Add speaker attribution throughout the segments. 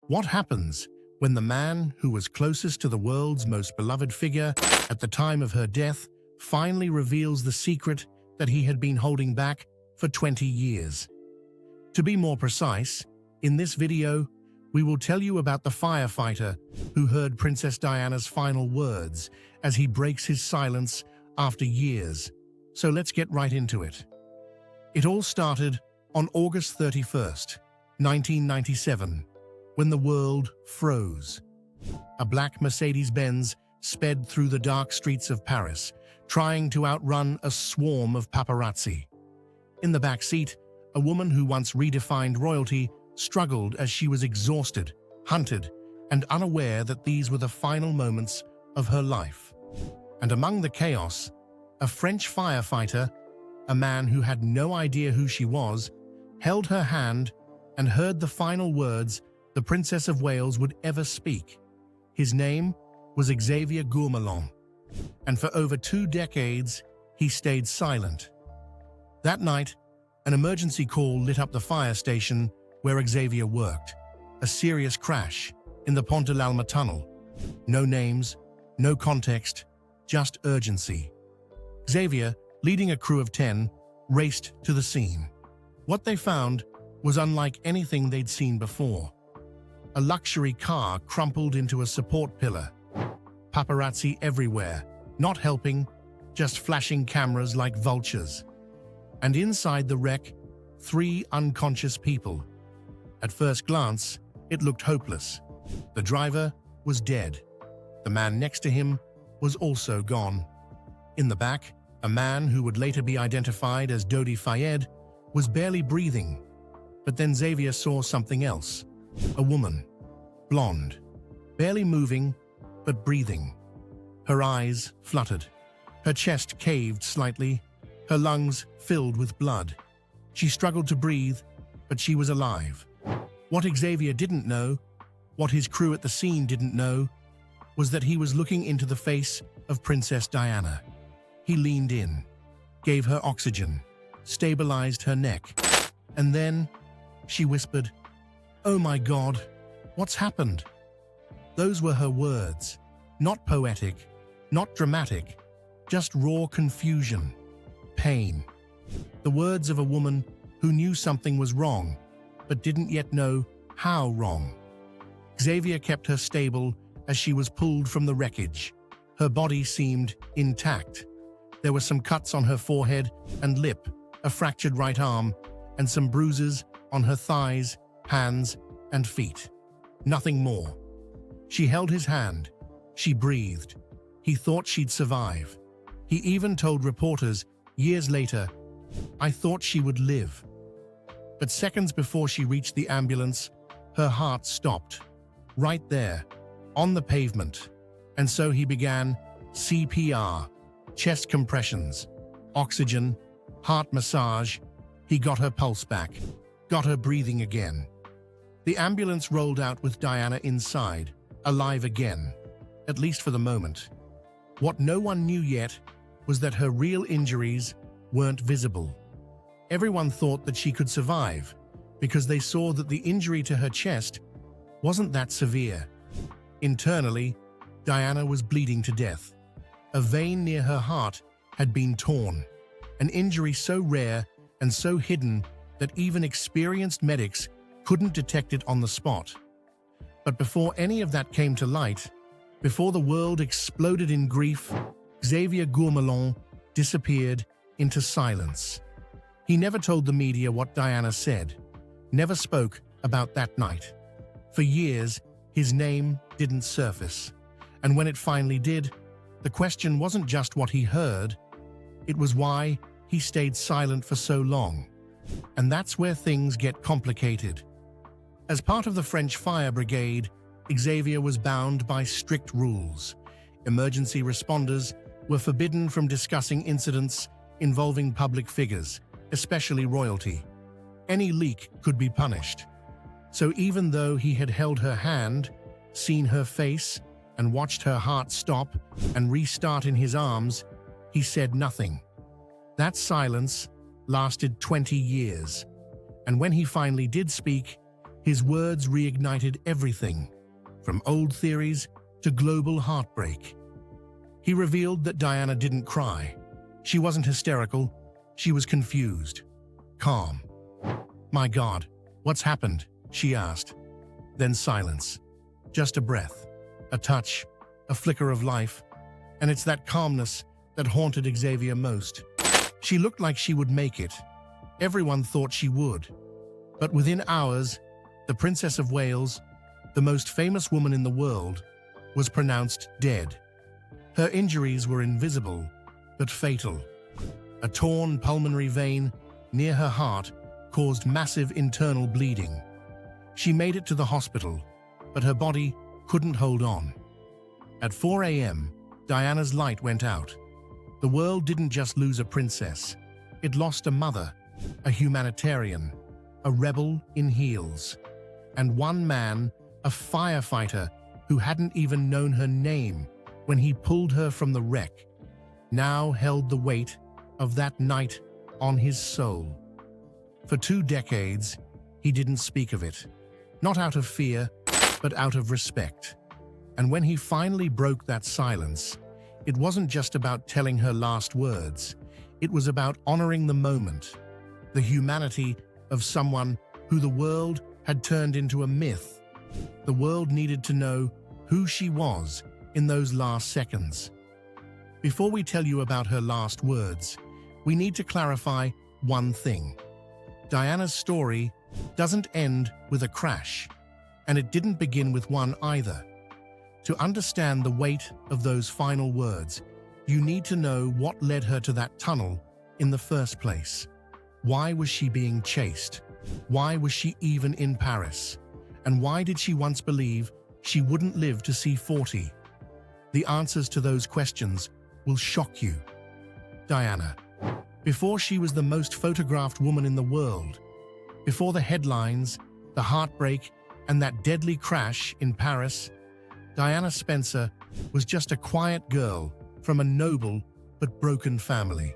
Speaker 1: What happens when the man who was closest to the world's most beloved figure at the time of her death finally reveals the secret that he had been holding back for 20 years? To be more precise, in this video, we will tell you about the firefighter who heard Princess Diana's final words as he breaks his silence after years. So let's get right into it. It all started on August 31st, 1997, when the world froze. A black Mercedes-Benz sped through the dark streets of Paris, trying to outrun a swarm of paparazzi. In the back seat, a woman who once redefined royalty struggled as she was exhausted, hunted, and unaware that these were the final moments of her life. And among the chaos, a French firefighter, a man who had no idea who she was, held her hand and heard the final words the Princess of Wales would ever speak. His name was Xavier Gourmelon, and for over 2 decades, he stayed silent. That night, an emergency call lit up the fire station where Xavier worked. A serious crash in the Pont de l'Alma tunnel. No names, no context, just urgency. Xavier, leading a crew of 10, raced to the scene. What they found was unlike anything they'd seen before. A luxury car crumpled into a support pillar. Paparazzi everywhere, not helping, just flashing cameras like vultures. And inside the wreck, 3 unconscious people. At first glance, it looked hopeless. The driver was dead. The man next to him was also gone. In the back, a man who would later be identified as Dodi Fayed was barely breathing. But then Xavier saw something else. A woman, blonde, barely moving, but breathing. Her eyes fluttered. Her chest caved slightly, her lungs filled with blood. She struggled to breathe, but she was alive. What Xavier didn't know, what his crew at the scene didn't know, was that he was looking into the face of Princess Diana. He leaned in, gave her oxygen, stabilized her neck, and then she whispered, "Oh my God, what's happened?" Those were her words, not poetic, not dramatic, just raw confusion, pain. The words of a woman who knew something was wrong, but didn't yet know how wrong. Xavier kept her stable as she was pulled from the wreckage. Her body seemed intact. There were some cuts on her forehead and lip, a fractured right arm, and some bruises on her thighs, hands, and feet. Nothing more. She held his hand. She breathed. He thought she'd survive. He even told reporters years later, "I thought she would live." But seconds before she reached the ambulance, her heart stopped. Right there, on the pavement. And so he began CPR, chest compressions, oxygen, heart massage. He got her pulse back, got her breathing again. The ambulance rolled out with Diana inside, alive again, at least for the moment. What no one knew yet was that her real injuries weren't visible. Everyone thought that she could survive because they saw that the injury to her chest wasn't that severe. Internally, Diana was bleeding to death. A vein near her heart had been torn, an injury so rare and so hidden that even experienced medics couldn't detect it on the spot. But before any of that came to light, before the world exploded in grief, Xavier Gourmelon disappeared into silence. He never told the media what Diana said, never spoke about that night. For years, his name didn't surface. And when it finally did, the question wasn't just what he heard, it was why he stayed silent for so long. And that's where things get complicated. As part of the French fire brigade, Xavier was bound by strict rules. Emergency responders were forbidden from discussing incidents involving public figures, especially royalty. Any leak could be punished. So even though he had held her hand, seen her face, and watched her heart stop and restart in his arms, he said nothing. That silence lasted 20 years. And when he finally did speak, His words reignited everything, from old theories to global heartbreak. He revealed that Diana didn't cry. She wasn't hysterical. She was confused, calm. "My God, what's happened?" she asked. Then silence. Just a breath, a touch, a flicker of life. And it's that calmness that haunted Xavier most. She looked like she would make it. Everyone thought she would. But within hours, the Princess of Wales, the most famous woman in the world, was pronounced dead. Her injuries were invisible, but fatal. A torn pulmonary vein near her heart caused massive internal bleeding. She made it to the hospital, but her body couldn't hold on. At 4 a.m., Diana's light went out. The world didn't just lose a princess. It lost a mother, a humanitarian, a rebel in heels, and one man, a firefighter who hadn't even known her name when he pulled her from the wreck, now held the weight of that night on his soul. For 2 decades, he didn't speak of it, not out of fear, but out of respect. And when he finally broke that silence, it wasn't just about telling her last words. It was about honoring the moment, the humanity of someone who the world had turned into a myth. The world needed to know who she was in those last seconds. Before we tell you about her last words, we need to clarify one thing. Diana's story doesn't end with a crash, and it didn't begin with one either. To understand the weight of those final words, you need to know what led her to that tunnel in the first place. Why was she being chased? Why was she even in Paris? And why did she once believe she wouldn't live to see 40? The answers to those questions will shock you. Diana, before she was the most photographed woman in the world, before the headlines, the heartbreak, and that deadly crash in Paris, Diana Spencer was just a quiet girl from a noble but broken family.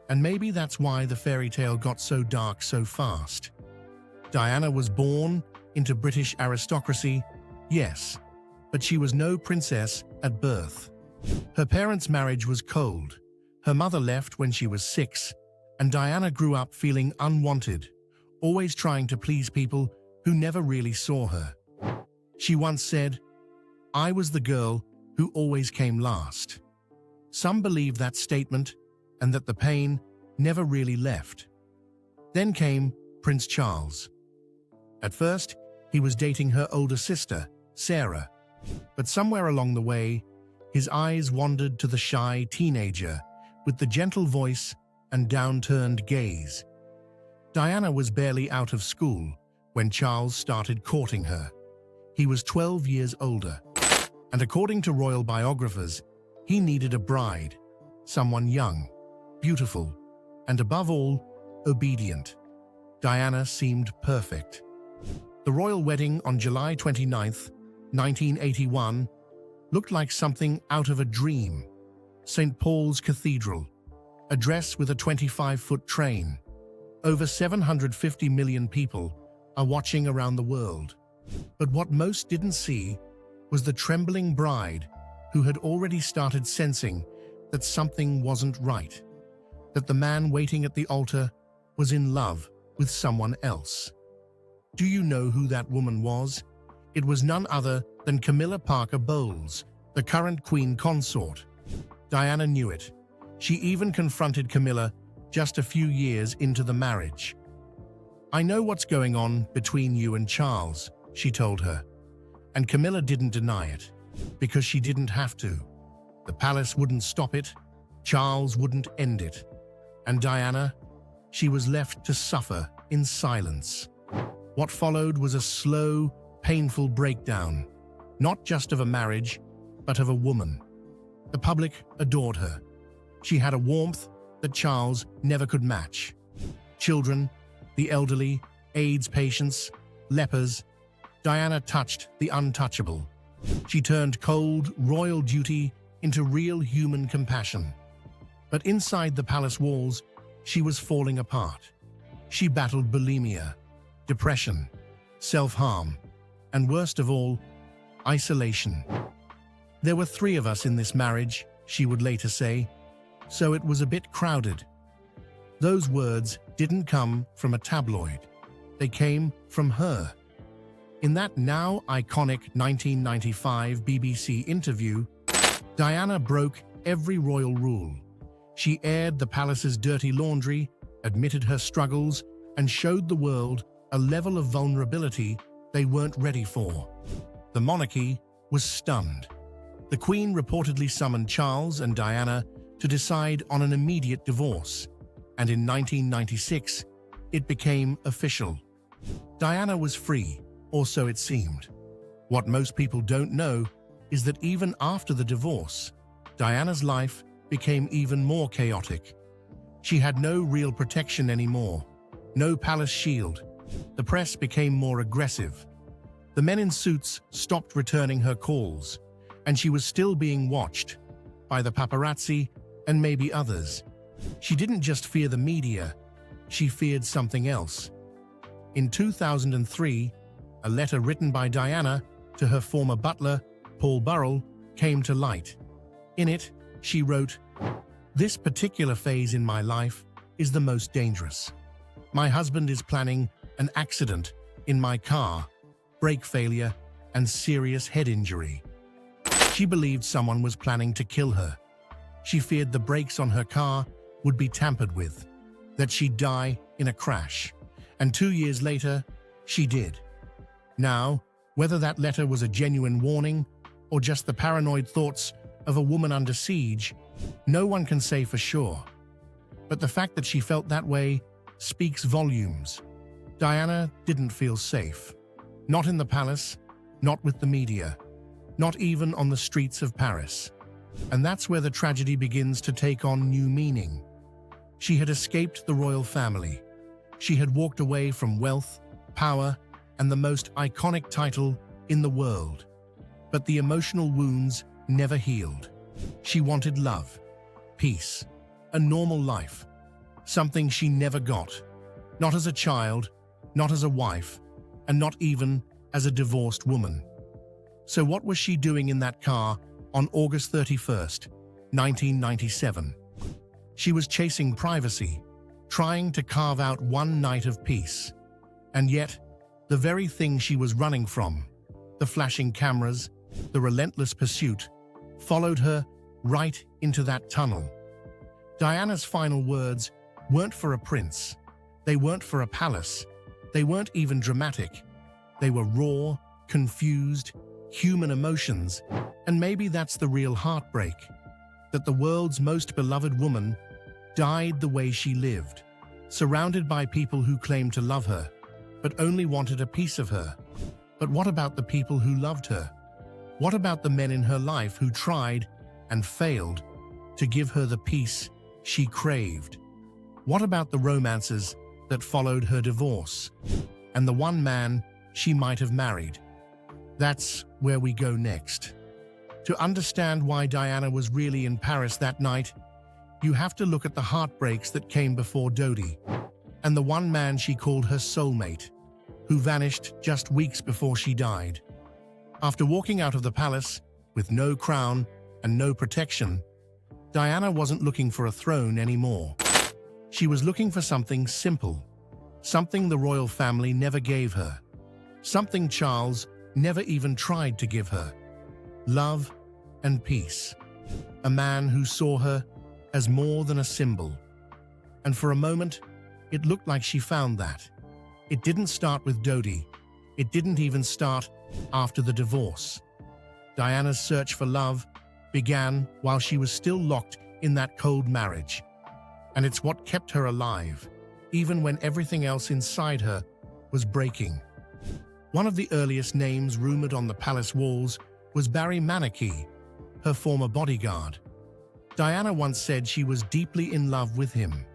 Speaker 1: And maybe that's why the fairy tale got so dark so fast. Diana was born into British aristocracy, yes, but she was no princess at birth. Her parents' marriage was cold. Her mother left when she was 6, and Diana grew up feeling unwanted, always trying to please people who never really saw her. She once said, "I was the girl who always came last." Some believed that statement and that the pain never really left. Then came Prince Charles. At first, he was dating her older sister, Sarah, but somewhere along the way, his eyes wandered to the shy teenager with the gentle voice and downturned gaze. Diana was barely out of school when Charles started courting her. He was 12 years older, and according to royal biographers, he needed a bride, someone young, beautiful, and above all, obedient. Diana seemed perfect. The royal wedding on July 29th, 1981, looked like something out of a dream. St. Paul's Cathedral, a dress with a 25-foot train. Over 750 million people are watching around the world. But what most didn't see was the trembling bride who had already started sensing that something wasn't right, that the man waiting at the altar was in love with someone else. Do you know who that woman was? It was none other than Camilla Parker Bowles, the current Queen Consort. Diana knew it. She even confronted Camilla just a few years into the marriage. "I know what's going on between you and Charles," she told her. And Camilla didn't deny it, because she didn't have to. The palace wouldn't stop it, Charles wouldn't end it. And Diana, she was left to suffer in silence. What followed was a slow, painful breakdown, not just of a marriage, but of a woman. The public adored her. She had a warmth that Charles never could match. Children, the elderly, AIDS patients, lepers, Diana touched the untouchable. She turned cold, royal duty into real human compassion. But inside the palace walls, she was falling apart. She battled bulimia, depression, self-harm, and worst of all, isolation. There were 3 of us in this marriage, she would later say, so it was a bit crowded. Those words didn't come from a tabloid. They came from her. In that now iconic 1995 BBC interview, Diana broke every royal rule. She aired the palace's dirty laundry, admitted her struggles, and showed the world a level of vulnerability they weren't ready for. The monarchy was stunned. The Queen reportedly summoned Charles and Diana to decide on an immediate divorce, and in 1996, it became official. Diana was free, or so it seemed. What most people don't know is that even after the divorce, Diana's life became even more chaotic. She had no real protection anymore, no palace shield. The press became more aggressive. The men in suits stopped returning her calls, and she was still being watched by the paparazzi and maybe others. She didn't just fear the media, she feared something else. In 2003, a letter written by Diana to her former butler, Paul Burrell, came to light. In it, she wrote, "This particular phase in my life is the most dangerous. My husband is planning an accident in my car, brake failure, and serious head injury." She believed someone was planning to kill her. She feared the brakes on her car would be tampered with, that she'd die in a crash. And 2 years later, she did. Now, whether that letter was a genuine warning or just the paranoid thoughts of a woman under siege, no one can say for sure. But the fact that she felt that way speaks volumes. Diana didn't feel safe. Not in the palace, not with the media, not even on the streets of Paris. And that's where the tragedy begins to take on new meaning. She had escaped the royal family. She had walked away from wealth, power, and the most iconic title in the world. But the emotional wounds never healed. She wanted love, peace, a normal life, something she never got, not as a child, not as a wife, and not even as a divorced woman. So what was she doing in that car on August 31st, 1997? She was chasing privacy, trying to carve out one night of peace. And yet, the very thing she was running from, the flashing cameras, the relentless pursuit, followed her right into that tunnel. Diana's final words weren't for a prince. They weren't for a palace. They weren't even dramatic. They were raw, confused, human emotions, and maybe that's the real heartbreak, that the world's most beloved woman died the way she lived, surrounded by people who claimed to love her, but only wanted a piece of her. But what about the people who loved her? What about the men in her life who tried and failed to give her the peace she craved? What about the romances that followed her divorce, and the one man she might have married? That's where we go next. To understand why Diana was really in Paris that night, you have to look at the heartbreaks that came before Dodi, and the one man she called her soulmate, who vanished just weeks before she died. After walking out of the palace with no crown and no protection, Diana wasn't looking for a throne anymore. She was looking for something simple, something the royal family never gave her, something Charles never even tried to give her: love and peace. A man who saw her as more than a symbol. And for a moment, it looked like she found that. It didn't start with Dodi. It didn't even start after the divorce. Diana's search for love began while she was still locked in that cold marriage. And it's what kept her alive, even when everything else inside her was breaking. One of the earliest names rumored on the palace walls was Barry Manicky, her former bodyguard. Diana once said she was deeply in love with him.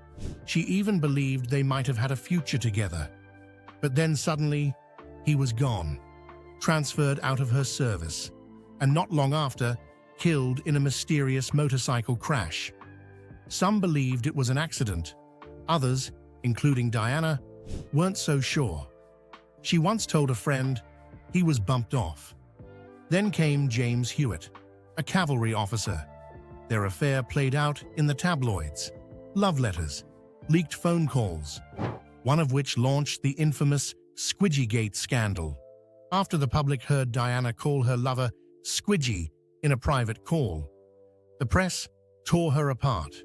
Speaker 1: She even believed they might have had a future together. But then suddenly, he was gone, transferred out of her service, and not long after, killed in a mysterious motorcycle crash. Some believed it was an accident. Others, including Diana, weren't so sure. She once told a friend he was bumped off. Then came James Hewitt, a cavalry officer. Their affair played out in the tabloids. Love letters, leaked phone calls, one of which launched the infamous Squidgygate scandal. After the public heard Diana call her lover Squidgy in a private call, the press tore her apart.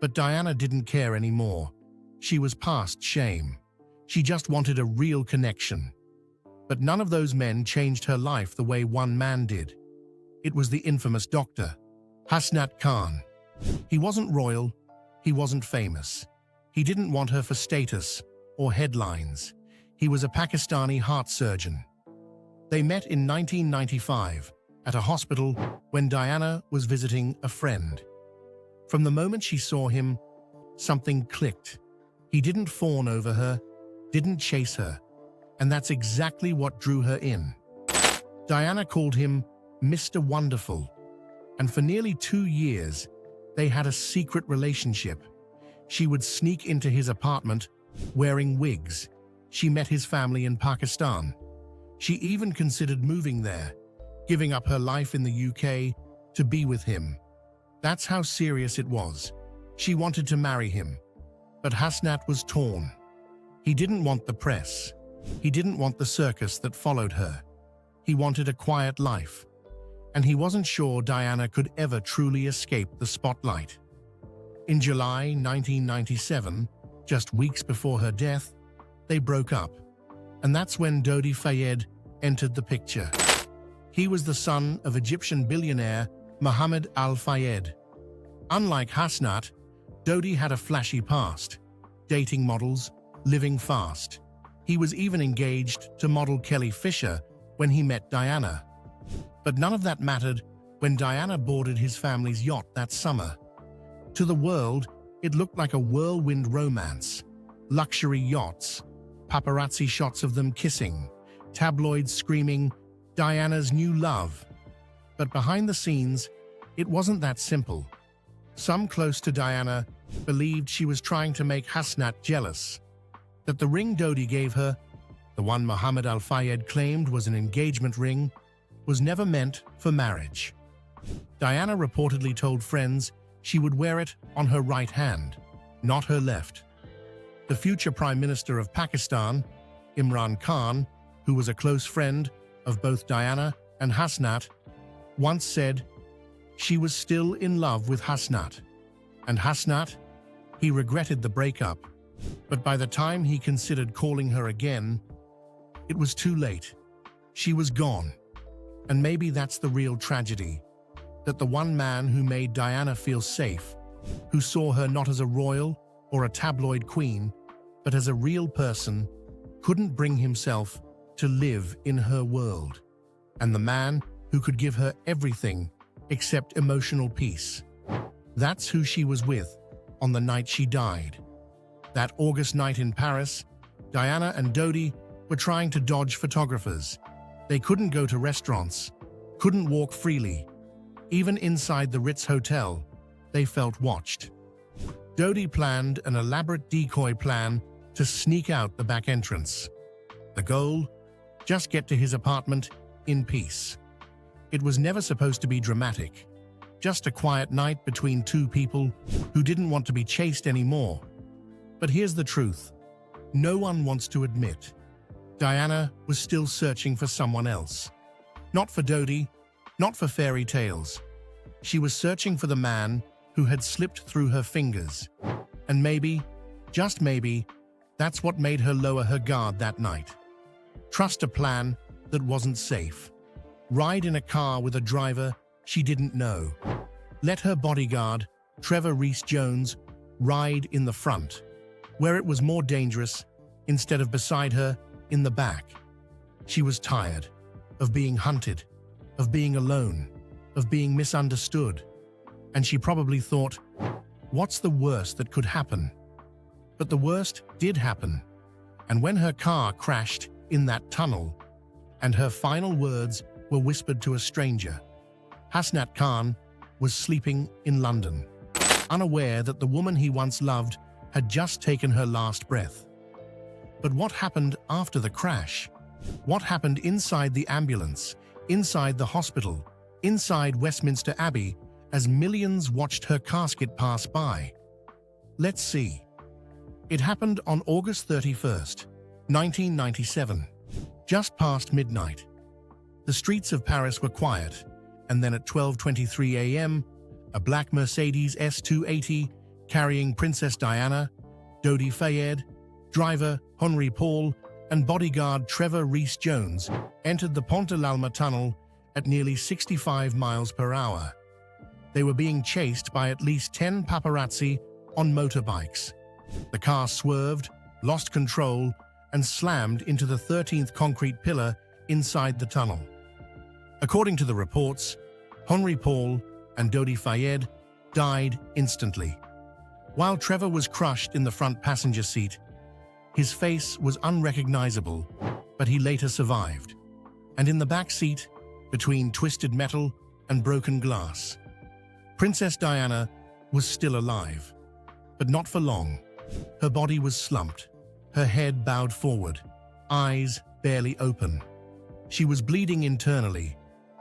Speaker 1: But Diana didn't care anymore. She was past shame. She just wanted a real connection. But none of those men changed her life the way one man did. It was the infamous doctor, Hasnat Khan. He wasn't royal, he wasn't famous. He didn't want her for status or headlines. He was a Pakistani heart surgeon. They met in 1995 at a hospital when Diana was visiting a friend. From the moment she saw him, something clicked. He didn't fawn over her, didn't chase her, and that's exactly what drew her in. Diana called him Mr. Wonderful, and for nearly 2 years, they had a secret relationship. She would sneak into his apartment wearing wigs. She met his family in Pakistan. She even considered moving there, giving up her life in the UK to be with him. That's how serious it was. She wanted to marry him. But Hasnat was torn. He didn't want the press. He didn't want the circus that followed her. He wanted a quiet life. And he wasn't sure Diana could ever truly escape the spotlight. In July 1997, just weeks before her death, they broke up. And that's when Dodi Fayed entered the picture. He was the son of Egyptian billionaire Mohammed Al-Fayed. Unlike Hasnat, Dodi had a flashy past, dating models, living fast. He was even engaged to model Kelly Fisher when he met Diana. But none of that mattered when Diana boarded his family's yacht that summer. To the world, it looked like a whirlwind romance. Luxury yachts, paparazzi shots of them kissing, tabloids screaming, Diana's new love. But behind the scenes, it wasn't that simple. Some close to Diana believed she was trying to make Hasnat jealous, that the ring Dodi gave her, the one Mohammed Al-Fayed claimed was an engagement ring, was never meant for marriage. Diana reportedly told friends she would wear it on her right hand, not her left. The future Prime Minister of Pakistan, Imran Khan, who was a close friend of both Diana and Hasnat, once said she was still in love with Hasnat. And Hasnat, he regretted the breakup, but by the time he considered calling her again, it was too late. She was gone. And maybe that's the real tragedy, that the one man who made Diana feel safe, who saw her not as a royal or a tabloid queen, but as a real person, couldn't bring himself to live in her world. And the man who could give her everything except emotional peace. That's who she was with on the night she died. That August night in Paris, Diana and Dodi were trying to dodge photographers. They couldn't go to restaurants, couldn't walk freely. Even inside the Ritz Hotel, they felt watched. Dodi planned an elaborate decoy plan to sneak out the back entrance. The goal? Just get to his apartment in peace. It was never supposed to be dramatic, just a quiet night between two people who didn't want to be chased anymore. But here's the truth. No one wants to admit. Diana was still searching for someone else. Not for Dodi, not for fairy tales. She was searching for the man who had slipped through her fingers. And maybe, just maybe, that's what made her lower her guard that night. Trust a plan that wasn't safe. Ride in a car with a driver she didn't know. Let her bodyguard, Trevor Rees-Jones, ride in the front, where it was more dangerous, instead of beside her in the back. She was tired of being hunted, of being alone, of being misunderstood. And she probably thought, what's the worst that could happen? But the worst did happen. And when her car crashed in that tunnel, and her final words were whispered to a stranger, Hasnat Khan was sleeping in London, unaware that the woman he once loved had just taken her last breath. But what happened after the crash? What happened inside the ambulance, inside the hospital, inside Westminster Abbey, as millions watched her casket pass by? Let's see. It happened on August 31st, 1997, just past midnight. The streets of Paris were quiet, and then at 12:23 a.m., a black Mercedes S280 carrying Princess Diana, Dodi Fayed, driver Henry Paul, and bodyguard Trevor Rees-Jones entered the Pont de l'Alma tunnel at nearly 65 miles per hour. They were being chased by at least 10 paparazzi on motorbikes. The car swerved, lost control, and slammed into the 13th concrete pillar inside the tunnel. According to the reports, Henry Paul and Dodi Fayed died instantly. While Trevor was crushed in the front passenger seat, his face was unrecognizable, but he later survived. And in the back seat, between twisted metal and broken glass, Princess Diana was still alive, but not for long. Her body was slumped, her head bowed forward, eyes barely open. She was bleeding internally,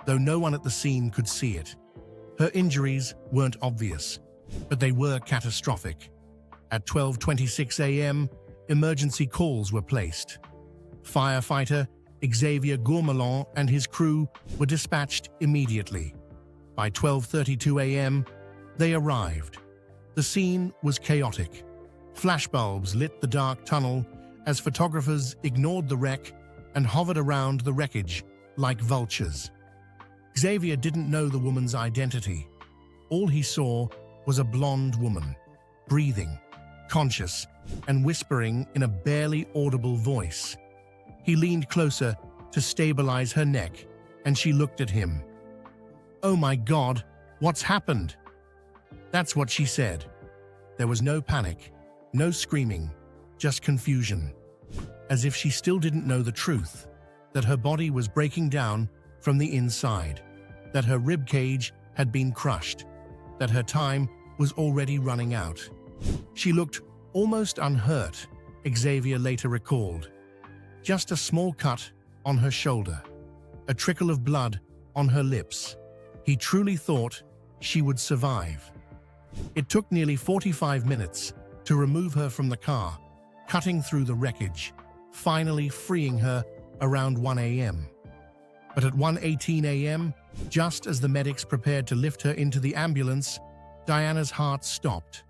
Speaker 1: though no one at the scene could see it. Her injuries weren't obvious, but they were catastrophic. At 12:26 a.m., emergency calls were placed. Firefighter Xavier Gourmelon and his crew were dispatched immediately. By 12:32 a.m., they arrived. The scene was chaotic. Flashbulbs lit the dark tunnel as photographers ignored the wreck and hovered around the wreckage like vultures. Xavier didn't know the woman's identity. All he saw was a blonde woman, breathing, conscious, and whispering in a barely audible voice. He leaned closer to stabilize her neck, and she looked at him. "Oh my God, what's happened?" That's what she said. There was no panic, no screaming, just confusion. As if she still didn't know the truth, that her body was breaking down from the inside, that her rib cage had been crushed, that her time was already running out. She looked almost unhurt, Xavier later recalled. Just a small cut on her shoulder, a trickle of blood on her lips. He truly thought she would survive. It took nearly 45 minutes to remove her from the car, cutting through the wreckage, finally freeing her around 1 a.m. But at 1:18 a.m., just as the medics prepared to lift her into the ambulance, Diana's heart stopped.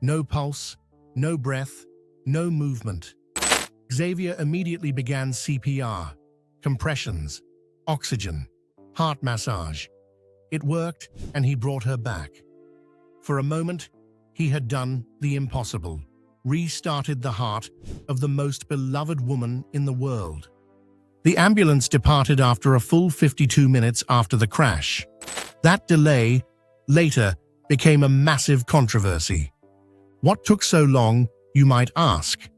Speaker 1: No pulse, no breath, no movement. Xavier immediately began CPR, compressions, oxygen, heart massage. It worked, and he brought her back. For a moment, he had done the impossible, restarted the heart of the most beloved woman in the world. The ambulance departed after a full 52 minutes after the crash. That delay later became a massive controversy. What took so long, you might ask?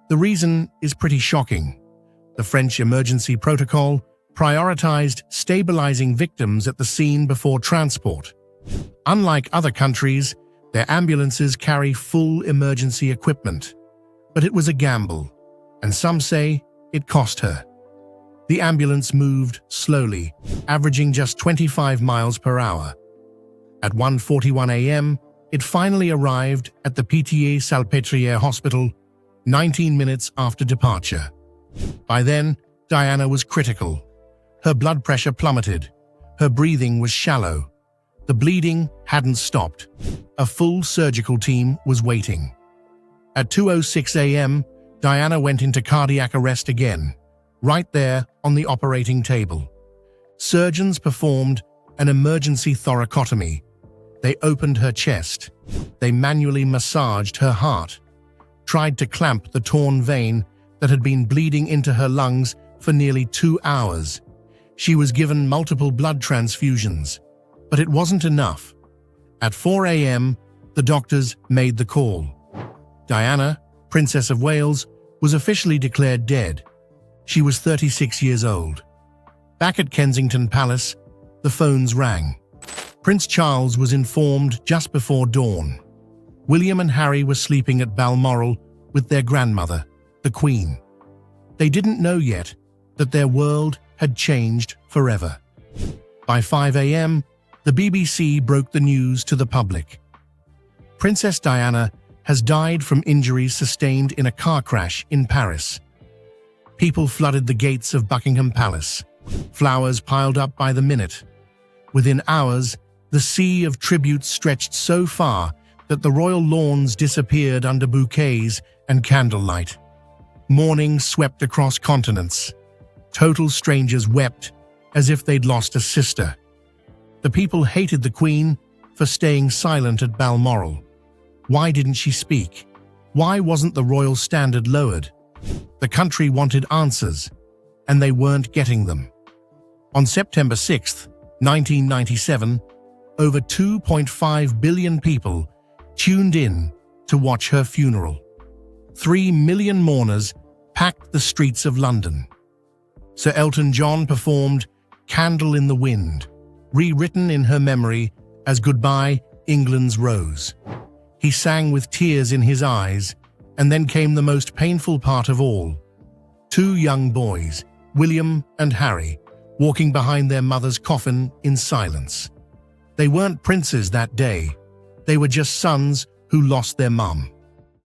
Speaker 1: The reason is pretty shocking. The French emergency protocol prioritized stabilizing victims at the scene before transport. Unlike other countries, their ambulances carry full emergency equipment. But it was a gamble, and some say it cost her. The ambulance moved slowly, averaging just 25 miles per hour. At 1:41 a.m., it finally arrived at the Pitié-Salpêtrière Hospital, 19 minutes after departure. By then, Diana was critical. Her blood pressure plummeted. Her breathing was shallow. The bleeding hadn't stopped. A full surgical team was waiting. At 2:06 a.m., Diana went into cardiac arrest again, right there on the operating table. Surgeons performed an emergency thoracotomy. They opened her chest. They manually massaged her heart, tried to clamp the torn vein that had been bleeding into her lungs for nearly 2 hours. She was given multiple blood transfusions, but it wasn't enough. At 4 a.m., the doctors made the call. Diana, Princess of Wales, was officially declared dead. She was 36 years old. Back at Kensington Palace, the phones rang. Prince Charles was informed just before dawn. William and Harry were sleeping at Balmoral with their grandmother. the Queen. They didn't know yet that their world had changed forever. By 5 a.m., the BBC broke the news to the public. Princess Diana has died from injuries sustained in a car crash in Paris. People flooded the gates of Buckingham Palace. Flowers piled up by the minute. Within hours, the sea of tributes stretched so far that the royal lawns disappeared under bouquets and candlelight. Mourning swept across continents. Total strangers wept as if they'd lost a sister. The people hated the Queen for staying silent at Balmoral. Why didn't she speak? Why wasn't the royal standard lowered? The country wanted answers, and they weren't getting them. On September 6, 1997, over 2.5 billion people tuned in to watch her funeral. 3 million mourners packed the streets of London. Sir Elton John performed Candle in the Wind, rewritten in her memory as Goodbye, England's Rose. He sang with tears in his eyes, and then came the most painful part of all. 2 young boys, William and Harry, walking behind their mother's coffin in silence. They weren't princes that day. They were just sons who lost their mum.